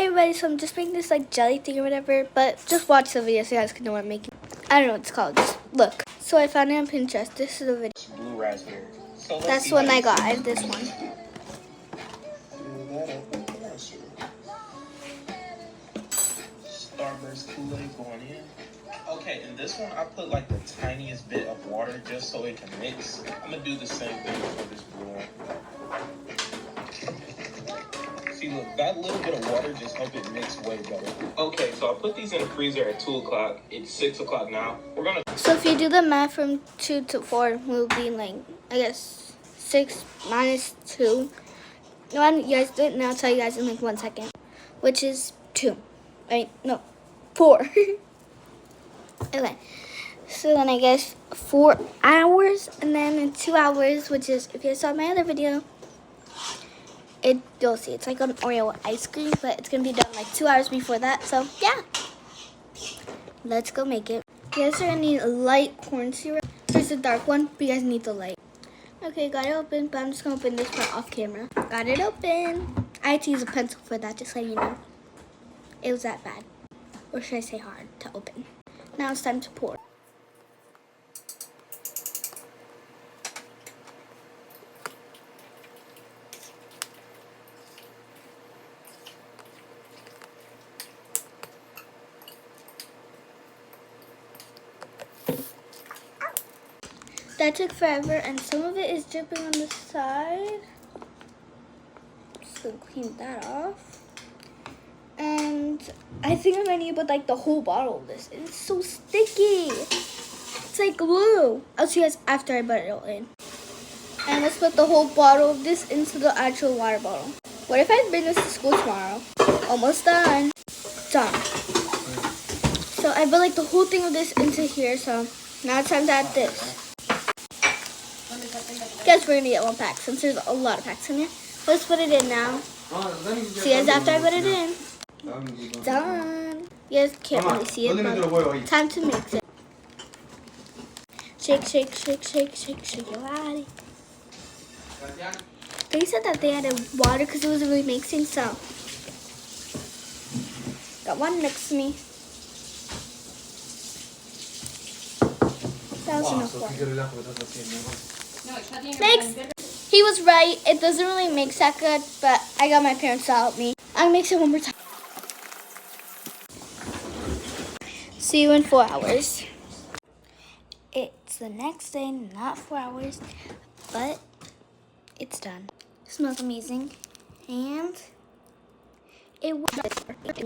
everybody, so I'm just making this like jelly thing or whatever, but just watch the video so you guys can know what I'm making. I don't know what it's called, just look. So I found it on Pinterest. This is a video. Blue raspberry. So That's the one I got. I have this one. Starburst Kool-Aid going in. Okay, in this one I put like the tiniest bit of water just so it can mix. I'm gonna do the same thing for this blue one. See, look, that little bit of water just helped it mix way better. Okay, so I put these in the freezer at 2 o'clock. It's 6 o'clock now. We're gonna... So if you do the math from 2 to 4, will be like, I guess, 6 minus 2. No, you guys do it, and I'll tell you guys in like 1 second. Which is 2. Right? No, 4. Okay. So then I guess 4 hours, and then in 2 hours, which is, if you saw my other video, you'll see it's like an Oreo ice cream, but it's gonna be done like 2 hours before that. So yeah, let's go make it. You guys are gonna need a light corn syrup. There's a dark one, but you guys need the light. Okay, got it open, but I'm just gonna open this part off camera. Got it open. I had to use a pencil for that, just so you know. It was that bad, or should I say hard to open. Now it's time to pour. That took forever, and some of it is dripping on the side. Just gonna clean that off. And I think I'm gonna need to put like the whole bottle of this. It's so sticky. It's like glue. I'll see you guys after I put it all in. And let's put the whole bottle of this into the actual water bottle. What if I bring this to school tomorrow? Almost done. Done. So I put like the whole thing of this into here. So now it's time to add this. Guess we're gonna get 1 pack since there's a lot of packs in here. Let's put it in now. See you guys after I put it in. Done. You guys can't really see it, but time to mix it. Shake, shake, shake, shake, shake, shake your body. They said that they added water because it was really mixing, so. Got one next to me. That was enough water. Mix. He was right. It doesn't really mix that good, but I got my parents to help me. I'll mix it one more time. See you in 4 hours. It's the next day, not 4 hours, but it's done. It smells amazing, and it works.